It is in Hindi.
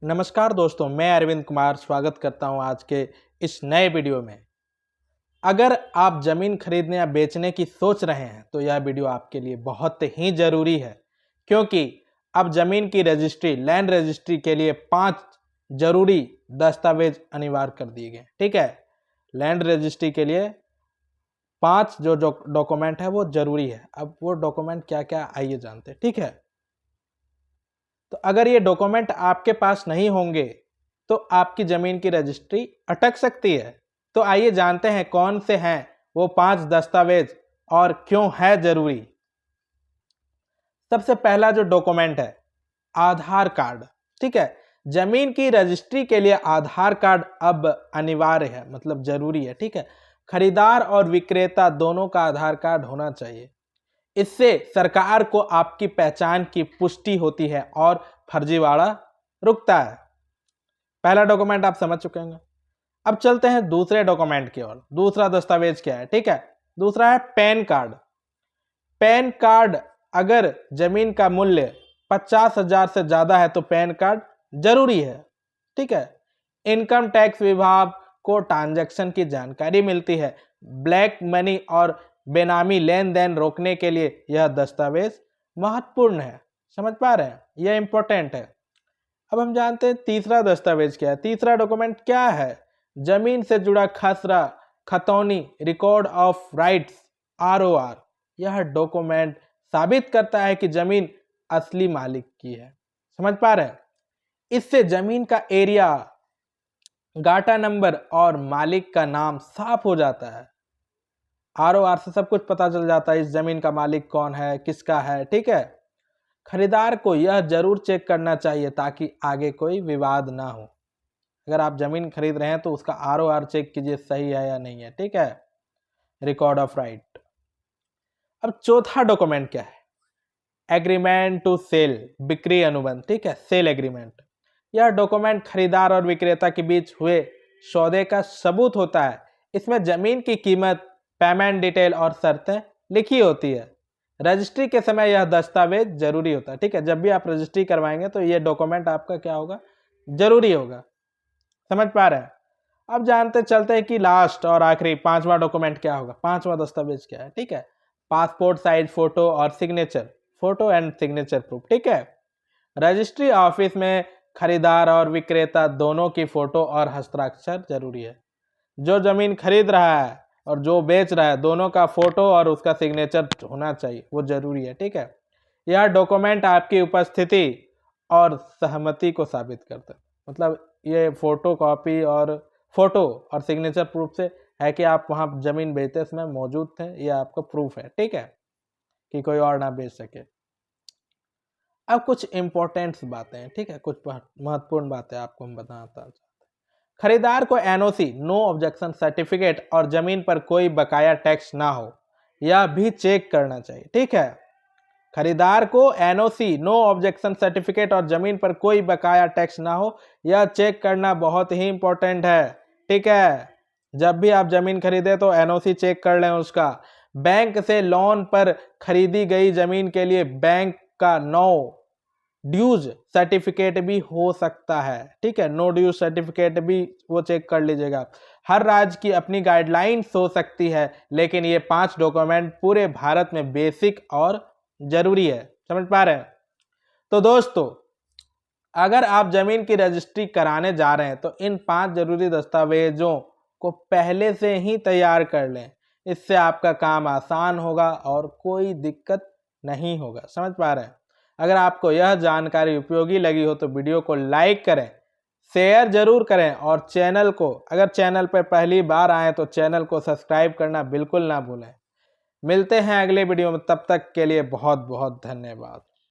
नमस्कार दोस्तों, मैं अरविंद कुमार स्वागत करता हूं आज के इस नए वीडियो में। अगर आप ज़मीन खरीदने या बेचने की सोच रहे हैं तो यह वीडियो आपके लिए बहुत ही ज़रूरी है, क्योंकि अब ज़मीन की रजिस्ट्री, लैंड रजिस्ट्री के लिए 5 ज़रूरी दस्तावेज अनिवार्य कर दिए गए। ठीक है, लैंड रजिस्ट्री के लिए 5 जो डॉक्यूमेंट है वो ज़रूरी है। अब वो डॉक्यूमेंट क्या क्या आइए जानते हैं। ठीक है, तो अगर ये डॉक्यूमेंट आपके पास नहीं होंगे तो आपकी ज़मीन की रजिस्ट्री अटक सकती है। तो आइए जानते हैं कौन से हैं वो 5 दस्तावेज और क्यों है ज़रूरी। सबसे पहला जो डॉक्यूमेंट है, आधार कार्ड। ठीक है, ज़मीन की रजिस्ट्री के लिए आधार कार्ड अब अनिवार्य है, मतलब ज़रूरी है। ठीक है, खरीदार और विक्रेता दोनों का आधार कार्ड होना चाहिए। इससे सरकार को आपकी पहचान की पुष्टि होती है और फर्जीवाड़ा रुकता है। पहला डॉक्यूमेंट आप समझ चुके होंगे। अब चलते हैं दूसरे डॉक्यूमेंट की ओर। दूसरा दस्तावेज क्या है? ठीक है, दूसरा है पैन कार्ड। पैन कार्ड, अगर जमीन का मूल्य 50,000 से ज्यादा है तो पैन कार्ड जरूरी है। ठीक है, इनकम टैक्स विभाग को ट्रांजैक्शन की जानकारी मिलती है। ब्लैक मनी और बेनामी लेन देन रोकने के लिए यह दस्तावेज महत्वपूर्ण है। समझ पा रहे हैं, यह इंपॉर्टेंट है। अब हम जानते हैं तीसरा दस्तावेज क्या है। तीसरा डॉक्यूमेंट क्या है? जमीन से जुड़ा खसरा, खतौनी, रिकॉर्ड ऑफ राइट्स, ROR। यह डॉक्यूमेंट साबित करता है कि जमीन असली मालिक की है। समझ पा रहे हैं? इससे जमीन का एरिया, गाटा नंबर और मालिक का नाम साफ हो जाता है। ROR से सब कुछ पता चल जाता है, इस जमीन का मालिक कौन है, किसका है। ठीक है, खरीदार को यह जरूर चेक करना चाहिए ताकि आगे कोई विवाद ना हो। अगर आप जमीन खरीद रहे हैं तो उसका ROR चेक कीजिए, सही है या नहीं है। ठीक है, रिकॉर्ड ऑफ राइट। अब चौथा डॉक्यूमेंट क्या है? एग्रीमेंट टू सेल, बिक्री अनुबंध। ठीक है, सेल एग्रीमेंट। यह डॉक्यूमेंट खरीदार और विक्रेता के बीच हुए सौदे का सबूत होता है। इसमें जमीन की कीमत, पेमेंट डिटेल और शर्तें लिखी होती है। रजिस्ट्री के समय यह दस्तावेज जरूरी होता है। ठीक है, जब भी आप रजिस्ट्री करवाएंगे तो ये डॉक्यूमेंट आपका क्या होगा? जरूरी होगा। समझ पा रहे हैं? अब जानते चलते हैं कि लास्ट और आखिरी 5वां डॉक्यूमेंट क्या होगा। 5वां दस्तावेज क्या है? ठीक है, पासपोर्ट साइज फोटो और signature, photo and signature proof. ठीक है, रजिस्ट्री ऑफिस में खरीदार और विक्रेता दोनों की फोटो और हस्ताक्षर जरूरी है। जो जमीन खरीद रहा है और जो बेच रहा है, दोनों का फोटो और उसका सिग्नेचर होना चाहिए, वो जरूरी है। ठीक है, यह डॉक्यूमेंट आपकी उपस्थिति और सहमति को साबित करता है। मतलब ये फोटो कॉपी और फोटो और सिग्नेचर प्रूफ से है कि आप वहाँ जमीन बेचते समय मौजूद थे, ये आपका प्रूफ है। ठीक है, कि कोई और ना बेच सके। अब कुछ इंपॉर्टेंट बातें हैं। ठीक है, कुछ महत्वपूर्ण बातें आपको हम बताना चाहते हैं। खरीदार को NOC, नो ऑब्जेक्शन सर्टिफिकेट और जमीन पर कोई बकाया टैक्स ना हो, यह भी चेक करना चाहिए। ठीक है, खरीदार को NOC, नो ऑब्जेक्शन सर्टिफिकेट और जमीन पर कोई बकाया टैक्स ना हो, यह चेक करना बहुत ही इंपॉर्टेंट है। ठीक है, जब भी आप जमीन खरीदे तो NOC चेक कर लें उसका। बैंक से लोन पर खरीदी गई जमीन के लिए बैंक का नो ड्यूज सर्टिफिकेट भी हो सकता है। ठीक है, नो ड्यूज सर्टिफिकेट भी वो चेक कर लीजिएगा। हर राज्य की अपनी गाइडलाइंस हो सकती है, लेकिन ये 5 डॉक्यूमेंट पूरे भारत में बेसिक और जरूरी है। समझ पा रहे हैं? तो दोस्तों, अगर आप जमीन की रजिस्ट्री कराने जा रहे हैं तो इन 5 जरूरी दस्तावेजों को पहले से ही तैयार कर लें। इससे आपका काम आसान होगा और कोई दिक्कत नहीं होगा। समझ पा रहे हैं? अगर आपको यह जानकारी उपयोगी लगी हो तो वीडियो को लाइक करें, शेयर जरूर करें और चैनल को, अगर चैनल पर पहली बार आए तो चैनल को सब्सक्राइब करना बिल्कुल ना भूलें। मिलते हैं अगले वीडियो में, तब तक के लिए बहुत बहुत धन्यवाद।